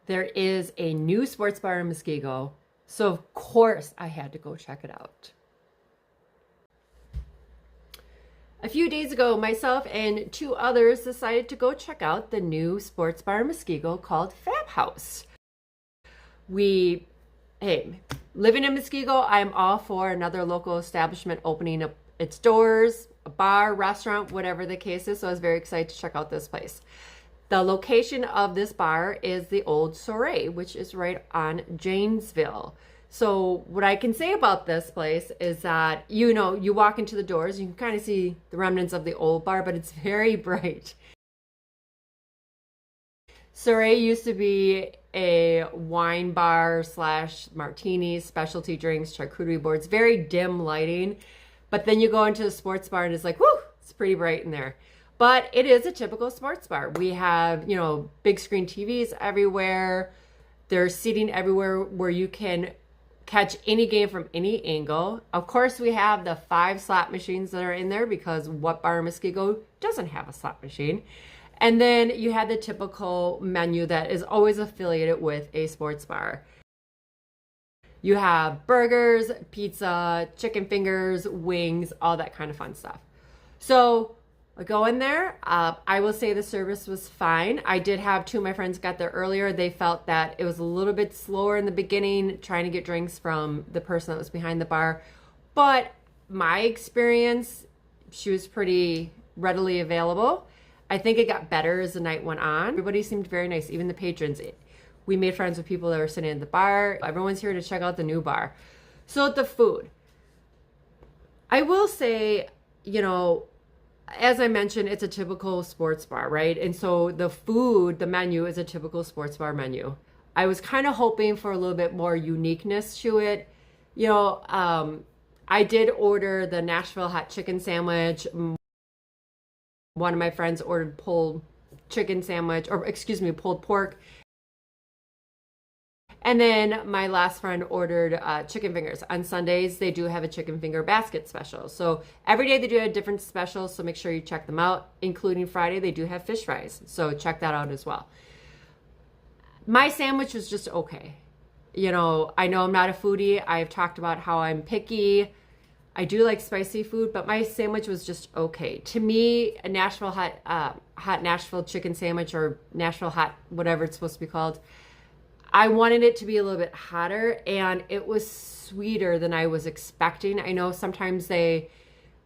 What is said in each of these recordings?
There is a new sports bar in Muskego, so of course I had to go check it out. A few days ago, myself and two others decided to go check out the new sports bar in Muskego called FABhouse. Hey, living in Muskego, I'm all for another local establishment opening up its doors, a bar, restaurant, whatever the case is. So I was very excited to check out this place. The location of this bar is the Old Soiree, which is right on Janesville. So what I can say about this place is that, you walk into the doors, you can kind of see the remnants of the old bar, but it's very bright. Soiree used to be a wine bar / martinis, specialty drinks, charcuterie boards, very dim lighting. But then you go into the sports bar and it's like, whoo, it's pretty bright in there. But it is a typical sports bar. We have, big screen TVs everywhere. There's seating everywhere where you can catch any game from any angle. Of course, we have the 5 slot machines that are in there because what bar in Muskego doesn't have a slot machine? And then you have the typical menu that is always affiliated with a sports bar. You have burgers, pizza, chicken fingers, wings, all that kind of fun stuff. So I go in there. I will say the service was fine. I did have 2 of my friends got there earlier. They felt that it was a little bit slower in the beginning, trying to get drinks from the person that was behind the bar. But my experience, she was pretty readily available. I think it got better as the night went on. Everybody seemed very nice, even the patrons. We made friends with people that were sitting at the bar. Everyone's here to check out the new bar. So the food. I will say, as I mentioned, it's a typical sports bar, right? And so the food, the menu is a typical sports bar menu. I was kind of hoping for a little bit more uniqueness to it. I did order the Nashville hot chicken sandwich. One of my friends ordered pulled pork. And then my last friend ordered chicken fingers. On Sundays, they do have a chicken finger basket special. So every day they do have different specials, so make sure you check them out. Including Friday, they do have fish fries. So check that out as well. My sandwich was just okay. I know I'm not a foodie. I've talked about how I'm picky. I do like spicy food, but my sandwich was just okay. To me, a Nashville hot Nashville chicken sandwich, or Nashville hot, whatever it's supposed to be called, I wanted it to be a little bit hotter, and it was sweeter than I was expecting. I know sometimes they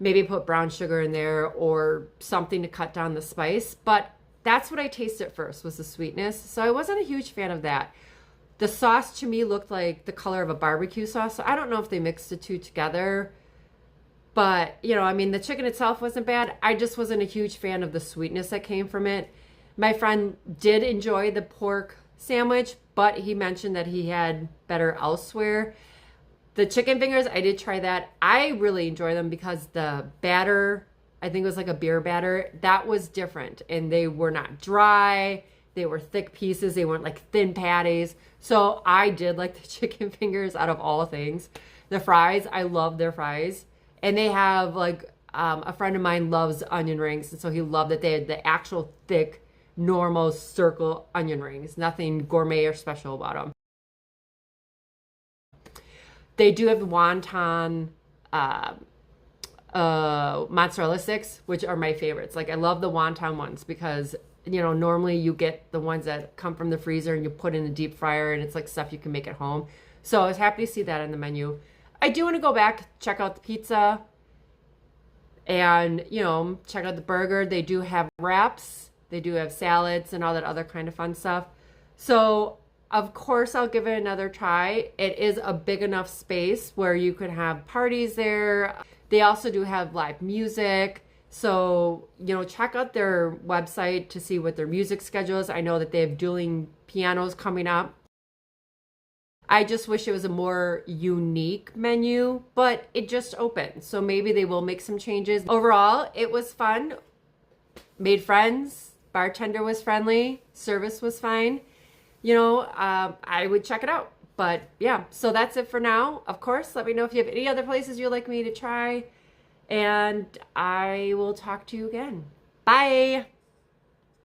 maybe put brown sugar in there or something to cut down the spice, but that's what I tasted first, was the sweetness. So I wasn't a huge fan of that. The sauce to me looked like the color of a barbecue sauce. So I don't know if they mixed the two together. But, the chicken itself wasn't bad. I just wasn't a huge fan of the sweetness that came from it. My friend did enjoy the pork sandwich, but he mentioned that he had better elsewhere. The chicken fingers, I did try that. I really enjoy them because the batter, I think it was like a beer batter, that was different. And they were not dry. They were thick pieces. They weren't like thin patties. So I did like the chicken fingers out of all things. The fries, I love their fries. And they have a friend of mine loves onion rings. And so he loved that they had the actual thick, normal circle onion rings. Nothing gourmet or special about them. They do have wonton mozzarella sticks, which are my favorites. I love the wonton ones because, normally you get the ones that come from the freezer and you put in the deep fryer, and it's like stuff you can make at home. So I was happy to see that on the menu. I do want to go back, check out the pizza, and, check out the burger. They do have wraps. They do have salads and all that other kind of fun stuff. So, of course, I'll give it another try. It is a big enough space where you could have parties there. They also do have live music. So, check out their website to see what their music schedule is. I know that they have dueling pianos coming up. I just wish it was a more unique menu, but it just opened. So maybe they will make some changes. Overall, it was fun. Made friends. Bartender was friendly. Service was fine. I would check it out. But yeah, so that's it for now. Of course, let me know if you have any other places you'd like me to try. And I will talk to you again. Bye.